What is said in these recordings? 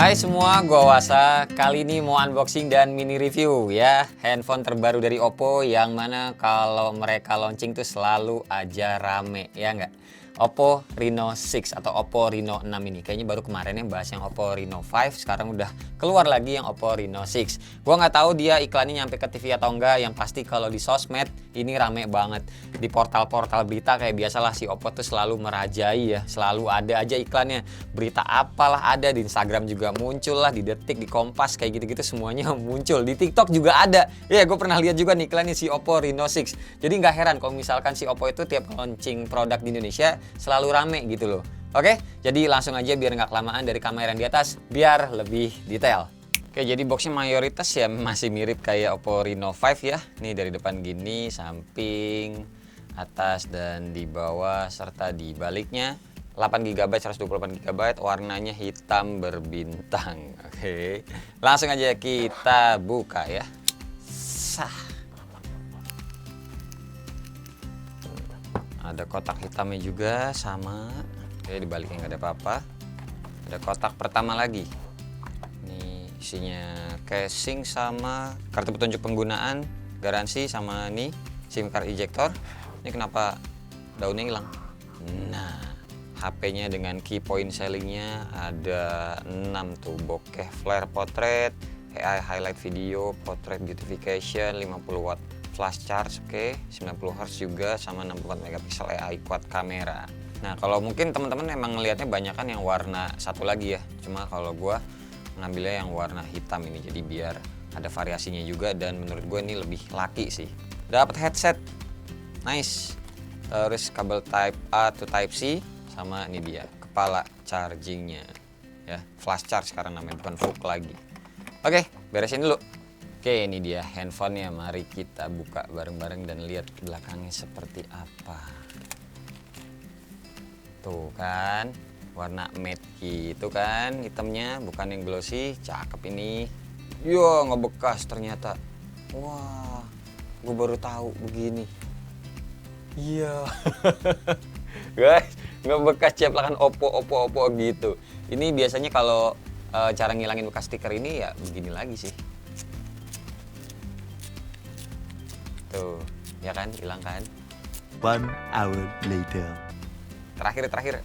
Hai semua, gua Wasa. Kali ini mau unboxing dan mini review ya handphone terbaru dari Oppo yang mana kalau mereka launching tuh selalu aja rame, ya nggak? Oppo Reno 6 atau Oppo Reno 6 ini. Kayaknya baru kemarin yang bahas yang Oppo Reno 5, sekarang udah keluar lagi yang Oppo Reno 6. Gua nggak tahu dia iklannya nyampe ke TV atau enggak, yang pasti kalau di sosmed ini rame banget. Di portal-portal berita kayak biasalah si Oppo tuh selalu merajai ya, selalu ada aja iklannya. Berita apalah ada, di Instagram juga muncul lah, di Detik, di Kompas, kayak gitu-gitu semuanya muncul. Di TikTok juga ada. Ya, gue pernah lihat juga nih iklannya si Oppo Reno 6. Jadi nggak heran kalau misalkan si Oppo itu tiap launching produk di Indonesia selalu rame gitu loh. Oke, jadi langsung aja biar nggak kelamaan dari kamera yang di atas, biar lebih detail. Oke, jadi boxnya mayoritas ya masih mirip kayak Oppo Reno 5 ya. Nih dari depan gini, samping, atas, dan di bawah, serta di baliknya. 8GB, 128GB, warnanya hitam berbintang. Oke, langsung aja kita buka ya. Sah. Ada kotak hitamnya juga sama. Oke, di baliknya nggak ada apa-apa. Ada kotak pertama lagi. Ini isinya casing sama kartu petunjuk penggunaan, garansi, sama nih SIM card ejector. Ini kenapa daunnya hilang? Nah, HP-nya dengan key point sellingnya ada 6 tuh, bokeh flare portrait, AI highlight video, portrait beautification, 50 watt flash charge, oke, 90 Hz juga, sama 64 megapiksel AI quad kamera. Nah, kalau mungkin teman-teman emang ngelihatnya banyak kan yang warna satu lagi ya, cuma kalau gua ngambilnya yang warna hitam ini, jadi biar ada variasinya juga, dan menurut gue ini lebih laki sih. Dapat headset, nice. Terus kabel Type A to Type C, sama ini dia kepala chargingnya ya, flash charge sekarang namanya, bukan VOOC lagi. Oke, beresin dulu. Oke, ini dia handphonenya, mari kita buka bareng-bareng dan lihat belakangnya seperti apa. Tuh kan, warna matte gitu kan, hitamnya bukan yang glossy, cakep ini. Yo, nggak bekas ternyata. Wah, gue baru tahu begini. Iya. Guys, nggak bekas ceplakan Oppo gitu. Ini biasanya kalau cara ngilangin bekas stiker ini ya begini lagi sih. Tuh, ya kan, hilang kan. 1 hour later. Terakhir.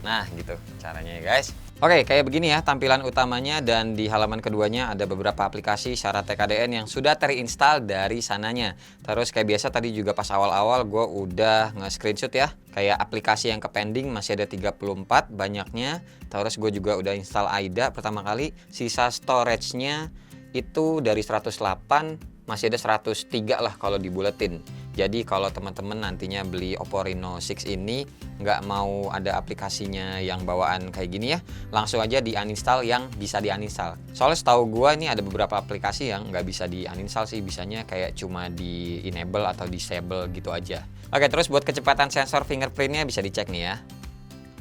Nah, gitu caranya ya guys. Oke, kayak begini ya tampilan utamanya, dan di halaman keduanya ada beberapa aplikasi syarat TKDN yang sudah terinstall dari sananya. Terus kayak biasa tadi juga pas awal-awal gue udah nge-screenshot ya. Kayak aplikasi yang ke pending masih ada 34 banyaknya. Terus gue juga udah install AIDA pertama kali. Sisa storage-nya itu dari 108 masih ada 103 lah kalau dibuletin. Jadi kalau teman-teman nantinya beli Oppo Reno 6 ini nggak mau ada aplikasinya yang bawaan kayak gini ya, langsung aja di uninstall yang bisa di uninstall. Soalnya setahu gua ini ada beberapa aplikasi yang nggak bisa di uninstall sih, bisanya kayak cuma di enable atau disable gitu aja. Oke, terus buat kecepatan sensor fingerprintnya bisa dicek nih ya.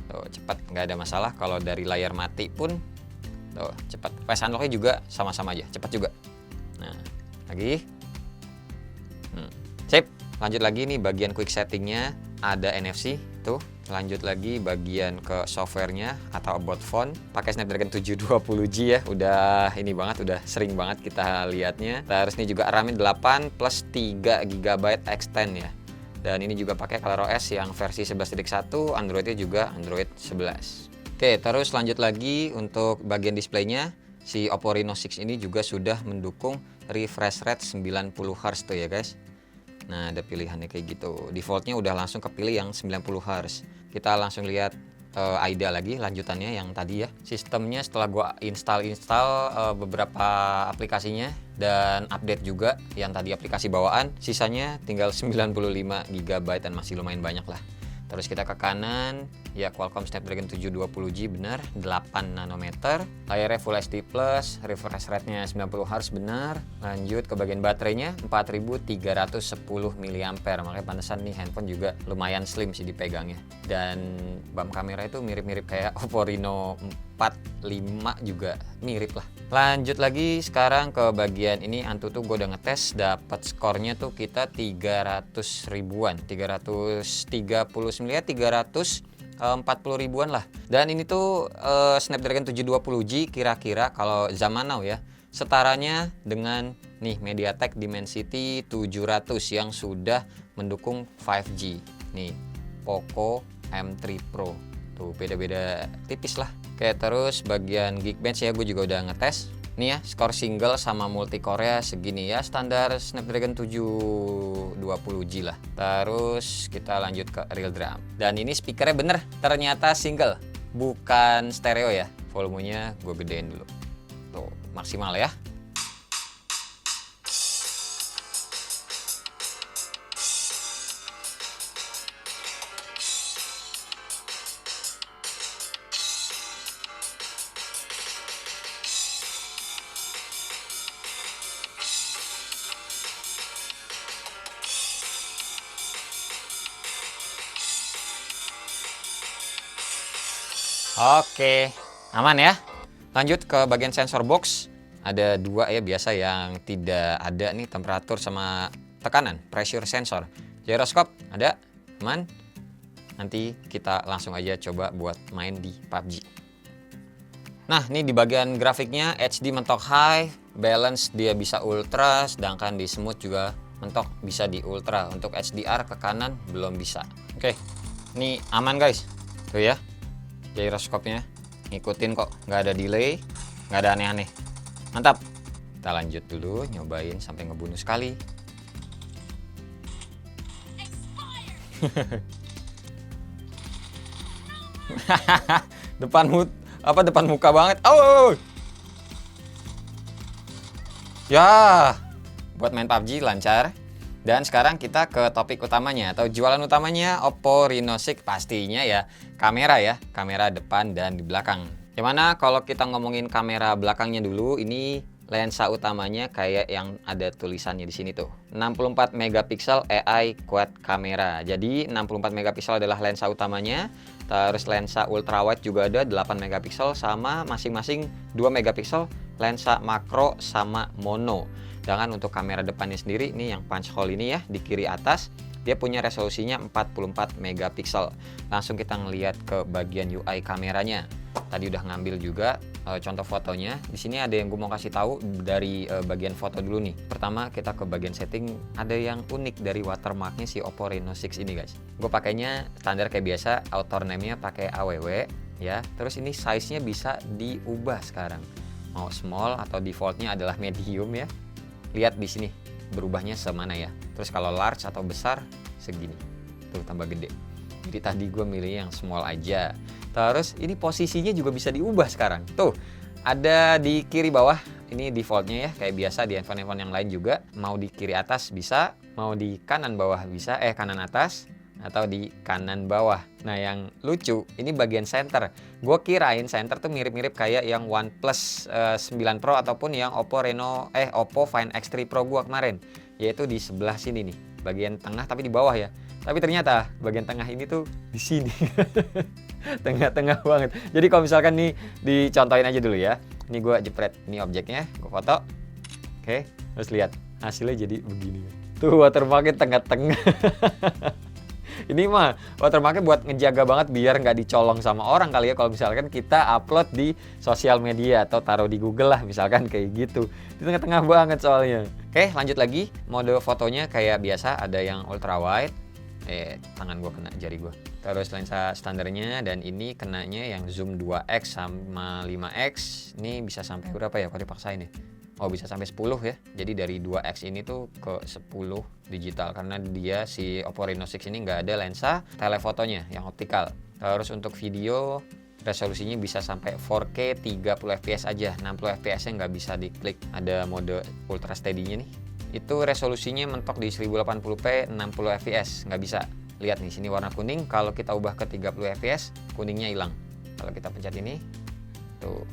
Tuh, cepat, nggak ada masalah. Kalau dari layar mati pun tuh cepat. Face unlock-nya juga sama-sama aja, cepat juga. Nah, lagi. Sip. Lanjut lagi nih bagian quick settingnya, ada NFC tuh. Lanjut lagi bagian ke softwarenya atau about phone, pakai Snapdragon 720G ya, udah ini banget, udah sering banget kita lihatnya. Terus ini juga RAM-nya 8 plus 3GB extend ya, dan ini juga pakai ColorOS yang versi 11.1, Androidnya juga Android 11. Oke, terus lanjut lagi untuk bagian displaynya, si Oppo Reno 6 ini juga sudah mendukung refresh rate 90Hz tuh ya guys. Nah, ada pilihannya kayak gitu. Defaultnya udah langsung kepilih yang 90Hz. Kita langsung lihat AIDA lagi lanjutannya yang tadi ya. Sistemnya setelah gua install beberapa aplikasinya dan update juga yang tadi aplikasi bawaan, sisanya tinggal 95GB dan masih lumayan banyak lah. Terus kita ke kanan, ya Qualcomm Snapdragon 720G benar, 8 nanometer, layarnya Full HD+, refresh rate-nya 90Hz benar. Lanjut ke bagian baterainya 4310 mAh, makanya pantesan nih handphone juga lumayan slim sih dipegangnya. Dan bump kamera itu mirip-mirip kayak Oppo Reno 4, 5 juga mirip lah. Lanjut lagi sekarang ke bagian ini, Antutu gue udah ngetes, dapat skornya tuh kita 300 ribuan, 339, 300 40 ribuan lah. Dan ini tuh Snapdragon 720G kira-kira kalau zaman now ya, setaranya dengan nih MediaTek Dimensity 700 yang sudah mendukung 5G. Nih Poco M3 Pro. Tuh beda-beda tipis lah. Oke, terus bagian Geekbench ya gue juga udah ngetes. Nih ya, skor single sama multi core segini ya, standar Snapdragon 720G lah. Terus kita lanjut ke real drum. Dan ini speakernya bener, ternyata single, bukan stereo ya. Volumenya gue gedein dulu. Tuh, maksimal ya. Oke, aman ya. Lanjut ke bagian sensor box. Ada dua ya, biasa yang tidak ada nih, temperatur sama tekanan, pressure sensor. Gyroscope ada, aman. Nanti kita langsung aja coba buat main di PUBG. Nah, ini di bagian grafiknya HD mentok high, balance dia bisa ultra, sedangkan di smooth juga mentok bisa di ultra. Untuk HDR ke kanan belum bisa. Oke, ini aman guys. Tuh ya. Gyroscope-nya ngikutin kok, nggak ada delay, nggak ada aneh-aneh, mantap. Kita lanjut dulu, nyobain sampai ngebunuh sekali. depan muka banget. Oh ya, buat main PUBG lancar. Dan sekarang kita ke topik utamanya atau jualan utamanya, Oppo Reno 6 pastinya ya kamera ya, kamera depan dan di belakang. Yang mana kalau kita ngomongin kamera belakangnya dulu, ini lensa utamanya kayak yang ada tulisannya di sini tuh. 64 megapiksel AI quad kamera. Jadi 64 megapiksel adalah lensa utamanya. Terus lensa ultrawide juga ada 8 megapiksel sama masing-masing 2 megapiksel lensa makro sama mono. Sedangkan untuk kamera depannya sendiri, ini yang punch hole ini ya, di kiri atas, dia punya resolusinya 44 megapiksel. Langsung kita ngelihat ke bagian UI kameranya. Tadi udah ngambil juga contoh fotonya. Di sini ada yang gue mau kasih tahu dari bagian foto dulu nih. Pertama kita ke bagian setting, ada yang unik dari watermarknya si Oppo Reno 6 ini guys. Gue pakainya standar kayak biasa, author name-nya pakai AWW ya. Terus ini size-nya bisa diubah sekarang. Mau small atau defaultnya adalah medium ya. Lihat di sini berubahnya semana ya. Terus kalau large atau besar segini. Tuh tambah gede. Jadi tadi gue milih yang small aja. Terus ini posisinya juga bisa diubah sekarang. Tuh ada di kiri bawah. Ini defaultnya ya, kayak biasa di handphone-handphone yang lain juga. Mau di kiri atas bisa, mau di kanan bawah bisa, kanan atas atau di kanan bawah. Nah yang lucu ini bagian center. Gue kirain center tuh mirip-mirip kayak yang OnePlus 9 Pro ataupun yang Oppo Find X3 Pro gue kemarin, yaitu di sebelah sini nih, bagian tengah tapi di bawah ya. Tapi ternyata bagian tengah ini tuh di sini. Tengah-tengah banget. Jadi kalau misalkan nih dicontohin aja dulu ya. Ini gue jepret, ini objeknya, gue foto. Oke, terus lihat hasilnya jadi begini. Tuh watermarknya tengah-tengah. Ini mah watermarknya buat ngejaga banget biar nggak dicolong sama orang kali ya, kalau misalkan kita upload di sosial media atau taruh di Google lah misalkan kayak gitu. Di tengah-tengah banget soalnya. Oke, lanjut lagi. Mode fotonya kayak biasa, ada yang ultra wide. Tangan gue kena jari gue. Terus lensa standarnya, dan ini kenanya yang zoom 2x sama 5x. Ini bisa sampai berapa ya kalau dipaksain ya? Oh bisa sampai 10 ya. Jadi dari 2x ini tuh ke 10 digital, karena dia si Oppo Reno 6 ini nggak ada lensa telefotonya yang optikal. Terus untuk video resolusinya bisa sampai 4K 30 fps aja, 60 fps nya nggak bisa diklik. Ada mode ultra steady-nya nih, itu resolusinya mentok di 1080p 60 fps, nggak bisa. Lihat nih sini warna kuning, kalau kita ubah ke 30 fps kuningnya hilang. Kalau kita pencet ini tuh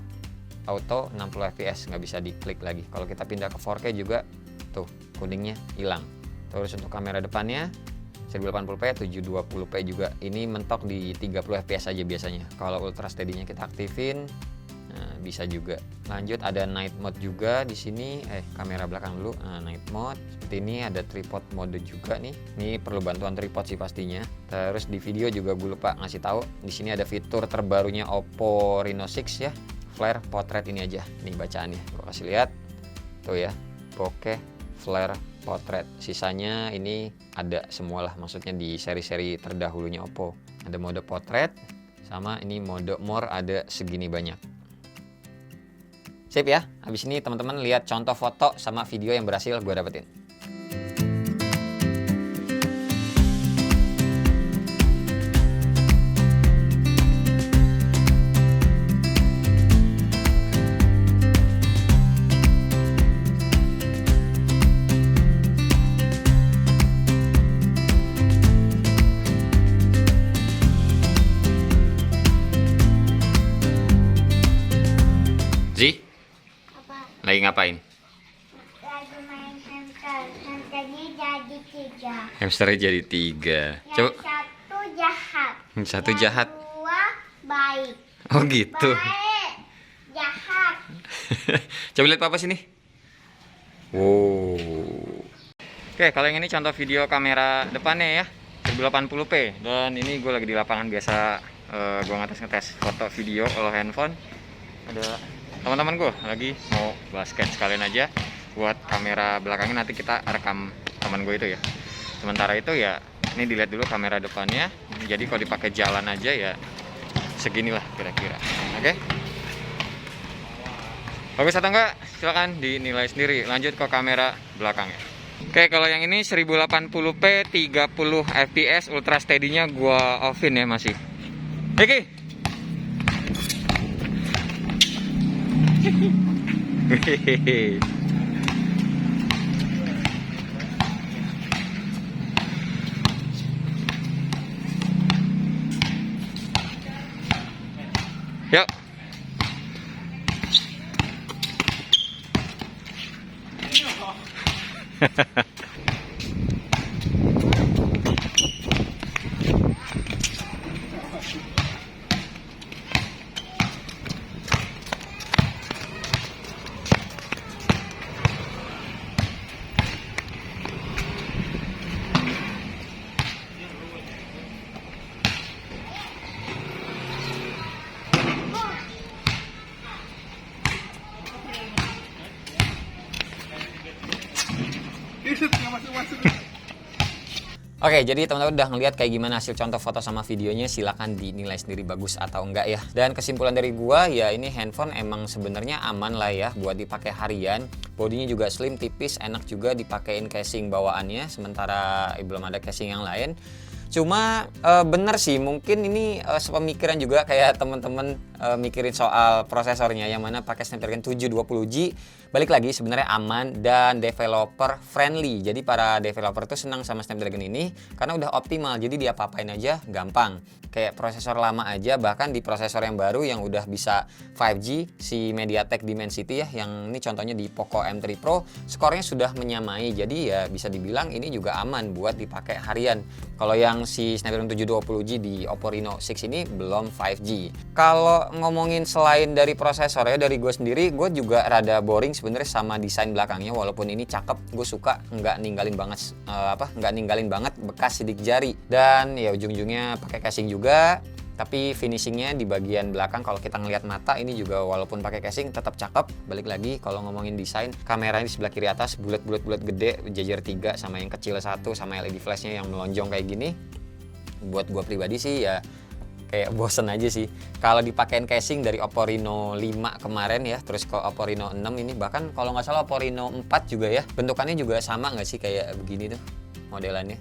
auto 60 fps, nggak bisa diklik lagi. Kalau kita pindah ke 4K juga tuh kuningnya hilang. Terus untuk kamera depannya 1080p 720p juga, ini mentok di 30 fps aja biasanya. Kalau ultra steady-nya kita aktifin, nah bisa juga. Lanjut ada night mode juga di sini. Kamera belakang dulu. Nah, night mode seperti ini, ada tripod mode juga nih. Ini perlu bantuan tripod sih pastinya. Terus di video juga gue lupa ngasih tahu. Di sini ada fitur terbarunya Oppo Reno 6 ya. Flare portrait ini aja. Nih bacaannya. Gue kasih lihat. Tuh ya. Bokeh flare portrait. Sisanya ini ada semualah, maksudnya di seri-seri terdahulunya Oppo. Ada mode portrait sama ini mode more, ada segini banyak. Sip ya. Habis ini teman-teman lihat contoh foto sama video yang berhasil gue dapetin. Zi, Apa? lagi ngapain? Lagi main hamster. Hamsternya jadi 3. Hamsternya jadi 3. Coba. Yang satu jahat. Yang satu Yang jahat. 2 baik. Oh gitu. Baik. Jahat. Coba lihat papa sini. Wow. Oke, kalau yang ini contoh video kamera depannya ya, 1080p. Dan ini gue lagi di lapangan biasa, gue ngetes foto video kalau handphone. Ada teman-teman gue lagi mau basket, sekalian aja buat kamera belakangnya nanti kita rekam teman gue itu ya. Sementara itu ya ini dilihat dulu kamera depannya. Jadi kalau dipakai jalan aja ya seginilah kira-kira. Oke. Bagus atau enggak? Silakan dinilai sendiri. Lanjut ke kamera belakangnya. Oke, kalau yang ini 1080p 30 fps ultra steady-nya gua offin ya masih. Oke. Hehehe. Yuk. Oke, jadi teman-teman udah ngeliat kayak gimana hasil contoh foto sama videonya, silakan dinilai sendiri bagus atau enggak ya. Dan kesimpulan dari gua ya, ini handphone emang sebenarnya aman lah ya buat dipakai harian. Bodinya juga slim, tipis, enak juga dipakein casing bawaannya, sementara belum ada casing yang lain. Cuma bener sih, mungkin ini sepemikiran juga kayak teman-teman mikirin soal prosesornya yang mana pakai Snapdragon 720G. Balik lagi sebenarnya aman dan developer friendly. Jadi para developer tuh senang sama Snapdragon ini karena udah optimal. Jadi dia apa-apain aja gampang. Kayak prosesor lama aja, bahkan di prosesor yang baru yang udah bisa 5G si MediaTek Dimensity ya, yang ini contohnya di Poco M3 Pro, skornya sudah menyamai. Jadi ya bisa dibilang ini juga aman buat dipakai harian. Kalau yang si Snapdragon 720G di Oppo Reno 6 ini belum 5G. Kalau ngomongin selain dari prosesornya, dari gue sendiri, gue juga rada boring sebenarnya sama desain belakangnya. Walaupun ini cakep, gue suka, nggak ninggalin banget bekas sidik jari. Dan ya ujung-ujungnya pakai casing juga. Tapi finishingnya di bagian belakang kalau kita ngelihat mata ini juga walaupun pakai casing tetap cakep. Balik lagi kalau ngomongin desain, kameranya di sebelah kiri atas bulat gede, jejer 3 sama yang kecil 1 sama LED flashnya yang melonjong kayak gini. Buat gua pribadi sih ya kayak bosen aja sih. Kalau dipakein casing dari Oppo Reno 5 kemarin ya, terus ke Oppo Reno 6 ini, bahkan kalau nggak salah Oppo Reno 4 juga ya, bentukannya juga sama nggak sih kayak begini tuh modelannya.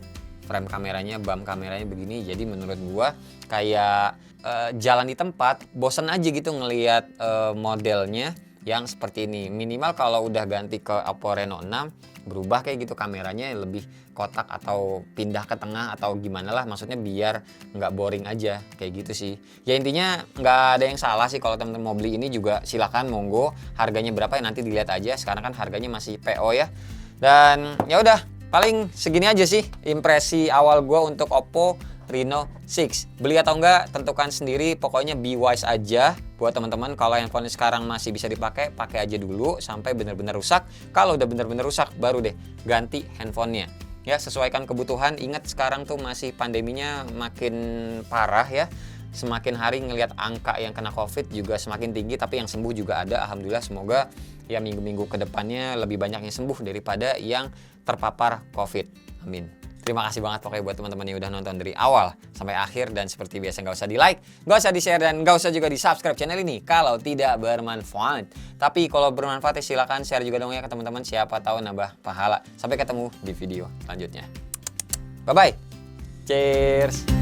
Frame kameranya, bump kameranya begini. Jadi menurut gua kayak jalan di tempat, bosen aja gitu ngelihat modelnya yang seperti ini. Minimal kalau udah ganti ke Oppo Reno 6 berubah kayak gitu, kameranya lebih kotak atau pindah ke tengah atau gimana lah, maksudnya biar nggak boring aja kayak gitu sih. Ya intinya nggak ada yang salah sih kalau temen-temen mau beli ini juga silakan monggo. Harganya berapa ya nanti dilihat aja. Sekarang kan harganya masih PO ya. Dan ya udah, paling segini aja sih impresi awal gue untuk Oppo Reno 6. Beli atau enggak tentukan sendiri, pokoknya be wise aja. buat teman-teman, kalau handphone sekarang masih bisa dipakai, pakai aja dulu sampai benar-benar rusak. Kalau udah benar-benar rusak, baru deh ganti handphonenya. Ya, sesuaikan kebutuhan. Ingat sekarang tuh masih pandeminya makin parah ya. Semakin hari ngelihat angka yang kena COVID juga semakin tinggi, tapi yang sembuh juga ada. Alhamdulillah, semoga ya minggu-minggu ke depannya lebih banyak yang sembuh daripada yang terpapar COVID. Amin. Terima kasih banget pokoknya buat teman-teman yang udah nonton dari awal sampai akhir. Dan seperti biasa, nggak usah di like, nggak usah di share, dan nggak usah juga di subscribe channel ini kalau tidak bermanfaat. Tapi kalau bermanfaat ya silakan share juga dong ya ke teman-teman, siapa tahu nambah pahala. Sampai ketemu di video selanjutnya. Bye bye. Cheers.